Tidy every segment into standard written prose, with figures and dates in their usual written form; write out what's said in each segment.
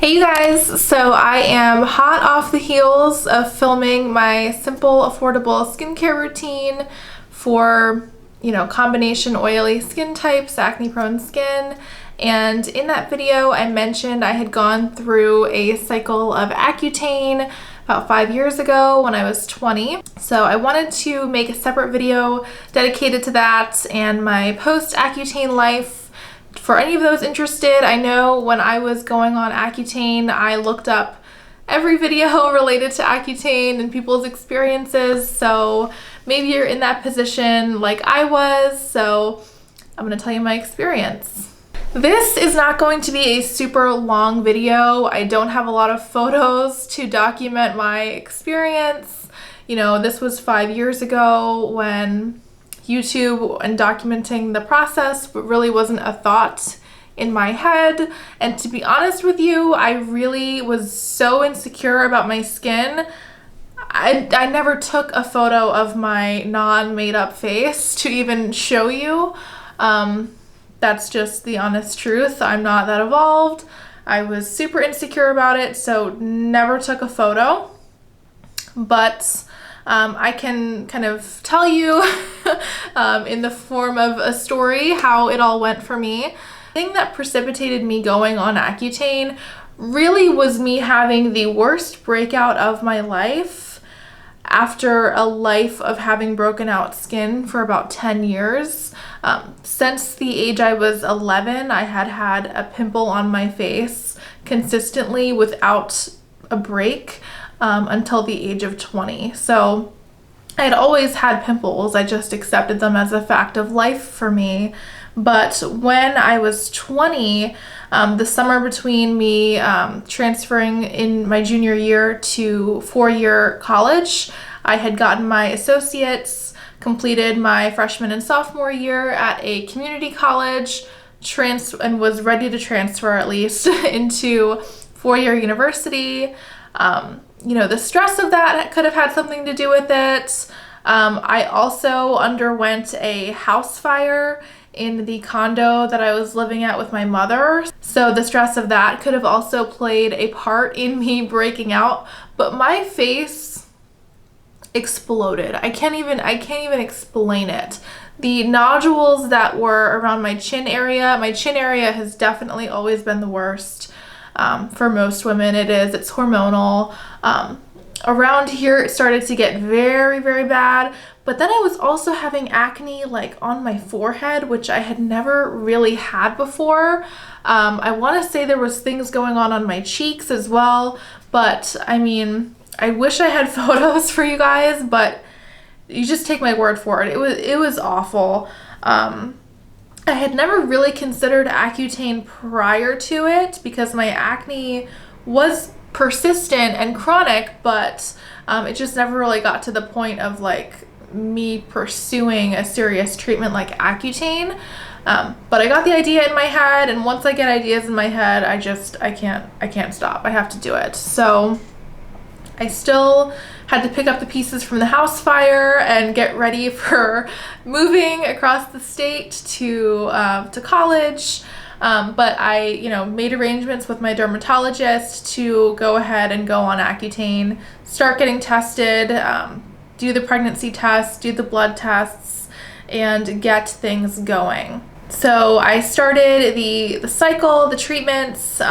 Hey you guys, so I am hot off the heels of filming my simple, affordable skincare routine for, combination oily skin types, acne prone skin. And in that video, I mentioned I had gone through a cycle of Accutane about 5 years ago when I was 20. So I wanted to make a separate video dedicated to that and my post-Accutane life. For any of those interested, I know when I was going on Accutane, I looked up every video related to Accutane and people's experiences, so maybe you're in that position like I was, so I'm going to tell you my experience. This is not going to be a super long video. I don't have a lot of photos to document my experience. This was 5 years ago when YouTube and documenting the process really wasn't a thought in my head. And to be honest with you, I really was so insecure about my skin. I never took a photo of my non-made-up face to even show you. That's just the honest truth. I'm not that evolved. I was super insecure about it, so never took a photo. But I can kind of tell you in the form of a story how it all went for me. The thing that precipitated me going on Accutane really was me having the worst breakout of my life after a life of having broken out skin for about 10 years. Since the age I was 11, I had had a pimple on my face consistently without a break. Until the age of 20. So I had always had pimples. I just accepted them as a fact of life for me. But when I was 20, the summer between me transferring in my junior year to four-year college, I had gotten my associates, completed my freshman and sophomore year at a community college, and was ready to transfer at least into four-year university. The stress of that could have had something to do with it. I also underwent a house fire in the condo that I was living at with my mother. So the stress of that could have also played a part in me breaking out. But my face exploded. I can't even explain it. The nodules that were around my chin area has definitely always been the worst. For most women it's hormonal. Around here it started to get very, very bad, but then I was also having acne like on my forehead, which I had never really had before. I want to say there was things going on my cheeks as well, but I wish I had photos for you guys, but you just take my word for it. It was awful. I had never really considered Accutane prior to it because my acne was persistent and chronic, but it just never really got to the point of like me pursuing a serious treatment like Accutane. But I got the idea in my head, and once I get ideas in my head, I can't stop. I have to do it. So I still had to pick up the pieces from the house fire and get ready for moving across the state to college. But I, made arrangements with my dermatologist to go ahead and go on Accutane, start getting tested, do the pregnancy test, do the blood tests, and get things going. So I started the cycle, the treatments.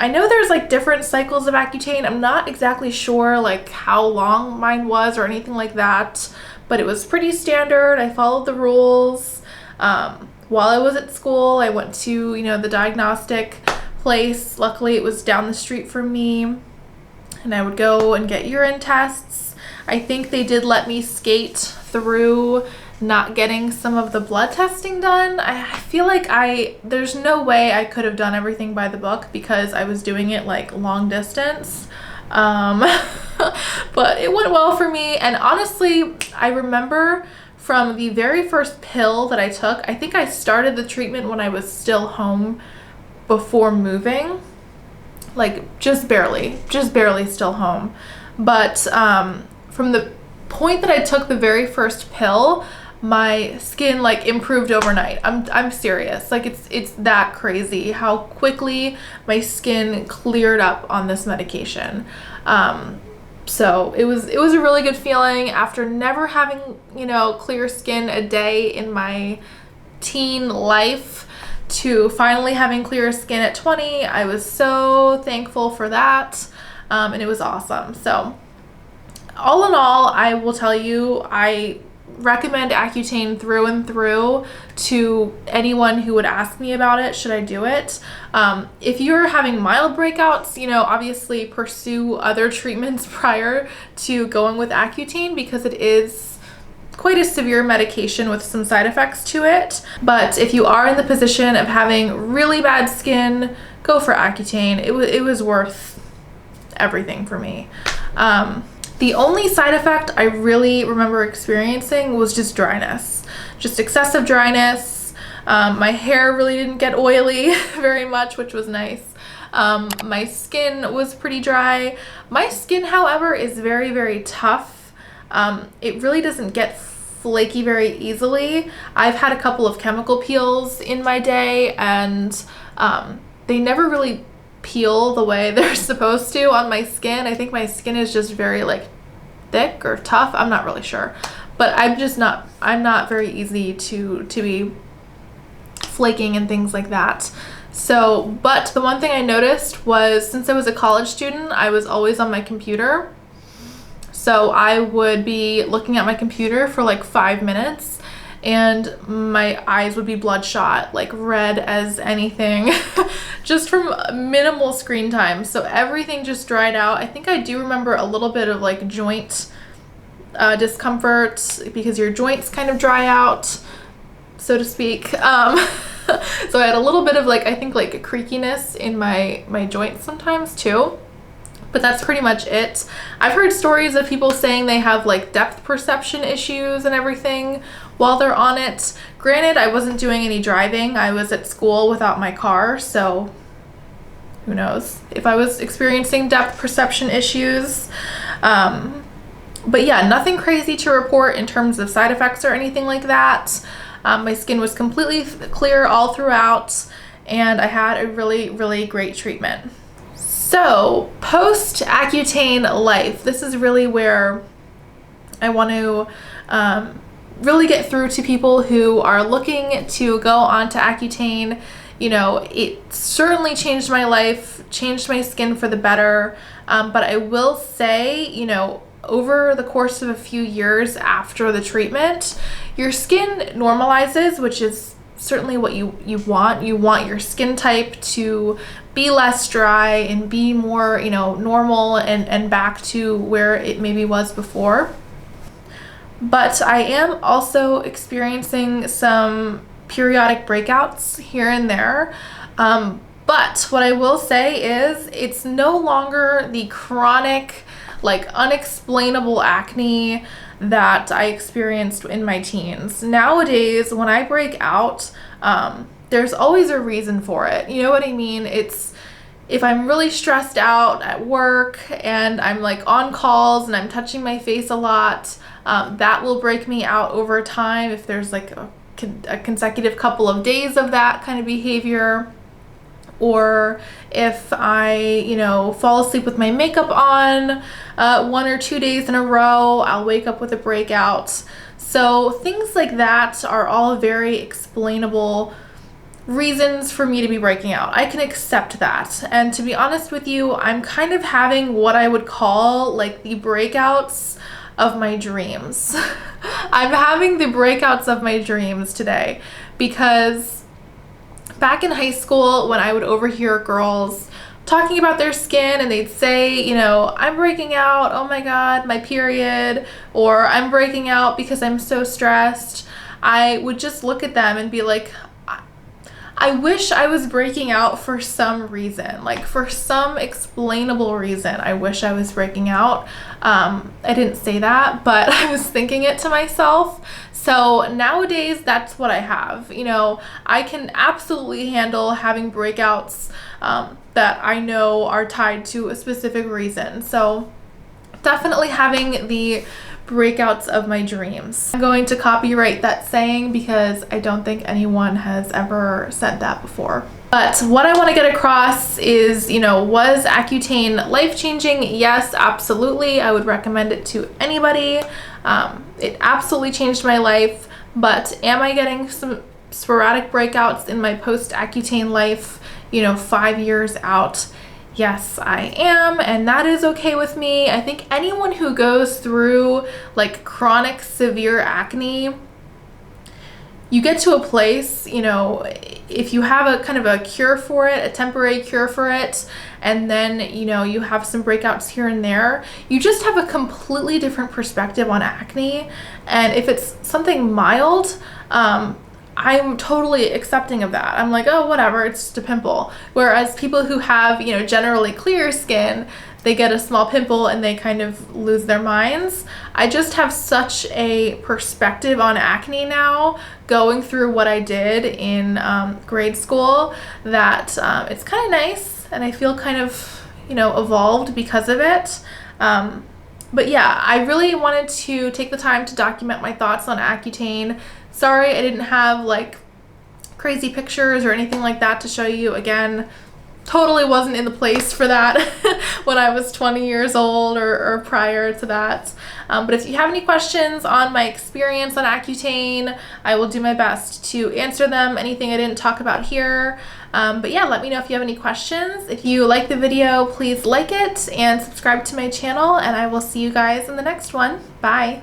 I know there's like different cycles of Accutane. I'm not exactly sure like how long mine was or anything like that, but it was pretty standard. I followed the rules. While I was at school, I went to, the diagnostic place. Luckily, it was down the street from me, and I would go and get urine tests. I think they did let me skate through not getting some of the blood testing done. I feel like there's no way I could have done everything by the book because I was doing it like long distance. But it went well for me, and honestly, I remember from the very first pill that I took, I think I started the treatment when I was still home before moving, like just barely still home. But from the point that I took the very first pill, my skin like improved overnight. I'm serious. Like it's that crazy how quickly my skin cleared up on this medication. So it was a really good feeling after never having, you know, clear skin a day in my teen life to finally having clear skin at 20. I was so thankful for that. And it was awesome. So all in all, I will tell you, I recommend Accutane through and through to anyone who would ask me about it. Should I do it? If you're having mild breakouts, you know, obviously pursue other treatments prior to going with Accutane because it is quite a severe medication with some side effects to it. But if you are in the position of having really bad skin, go for Accutane. It was worth everything for me. The only side effect I really remember experiencing was just dryness, just excessive dryness. My hair really didn't get oily very much, which was nice. My skin was pretty dry. My skin, however, is very, very tough. It really doesn't get flaky very easily. I've had a couple of chemical peels in my day, and they never really peel the way they're supposed to on my skin. I think my skin is just very like thick or tough. I'm not really sure, but I'm not very easy to be flaking and things like that. So, but the one thing I noticed was, since I was a college student, I was always on my computer. So I would be looking at my computer for like 5 minutes and my eyes would be bloodshot, like red as anything, just from minimal screen time. So everything just dried out. I think I do remember a little bit of like joint discomfort because your joints kind of dry out, so to speak. So I had a little bit of like, I think like a creakiness in my joints sometimes too. But that's pretty much it. I've heard stories of people saying they have like depth perception issues and everything while they're on it. Granted, I wasn't doing any driving. I was at school without my car, so who knows if I was experiencing depth perception issues. But yeah, nothing crazy to report in terms of side effects or anything like that. My skin was completely clear all throughout, and I had a really, really great treatment. So, post-Accutane life, this is really where I want to really get through to people who are looking to go on to Accutane. You know, it certainly changed my life, changed my skin for the better, but I will say, you know, over the course of a few years after the treatment, your skin normalizes, which is certainly what you want. You want your skin type to be less dry and be more, you know, normal and back to where it maybe was before. But I am also experiencing some periodic breakouts here and there. But what I will say is it's no longer the chronic, like unexplainable acne that I experienced in my teens. Nowadays, when I break out, there's always a reason for it. You know what I mean? It's if I'm really stressed out at work and I'm like on calls and I'm touching my face a lot, that will break me out over time if there's like a consecutive couple of days of that kind of behavior. Or if I, you know, fall asleep with my makeup on 1 or 2 days in a row, I'll wake up with a breakout. So things like that are all very explainable reasons for me to be breaking out. I can accept that. And to be honest with you, I'm kind of having what I would call like the breakouts of my dreams. I'm having the breakouts of my dreams today because back in high school, when I would overhear girls talking about their skin and they'd say, you know, I'm breaking out, oh my God, my period, or I'm breaking out because I'm so stressed, I would just look at them and be like, I wish I was breaking out for some reason, like for some explainable reason. I wish I was breaking out. I didn't say that, but I was thinking it to myself. So nowadays, that's what I have. You know, I can absolutely handle having breakouts that I know are tied to a specific reason. So definitely having the breakouts of my dreams. I'm going to copyright that saying because I don't think anyone has ever said that before. But what I want to get across is, you know, was Accutane life-changing? Yes, absolutely. I would recommend it to anybody. It absolutely changed my life, but am I getting some sporadic breakouts in my post-Accutane life, you know, 5 years out? Yes, I am, and that is okay with me. I think anyone who goes through like chronic severe acne, you get to a place, you know, if you have a kind of a cure for it, a temporary cure for it, and then, you know, you have some breakouts here and there, you just have a completely different perspective on acne. And if it's something mild, I'm totally accepting of that. I'm like, oh, whatever, it's just a pimple. Whereas people who have, you know, generally clear skin, they get a small pimple and they kind of lose their minds. I just have such a perspective on acne now, going through what I did in grade school, that it's kind of nice, and I feel kind of, you know, evolved because of it. But yeah, I really wanted to take the time to document my thoughts on Accutane. Sorry I didn't have like crazy pictures or anything like that to show you. Again, totally wasn't in the place for that when I was 20 years old or prior to that. But if you have any questions on my experience on Accutane, I will do my best to answer them, anything I didn't talk about here. But yeah, let me know if you have any questions. If you like the video, please like it and subscribe to my channel, and I will see you guys in the next one. Bye.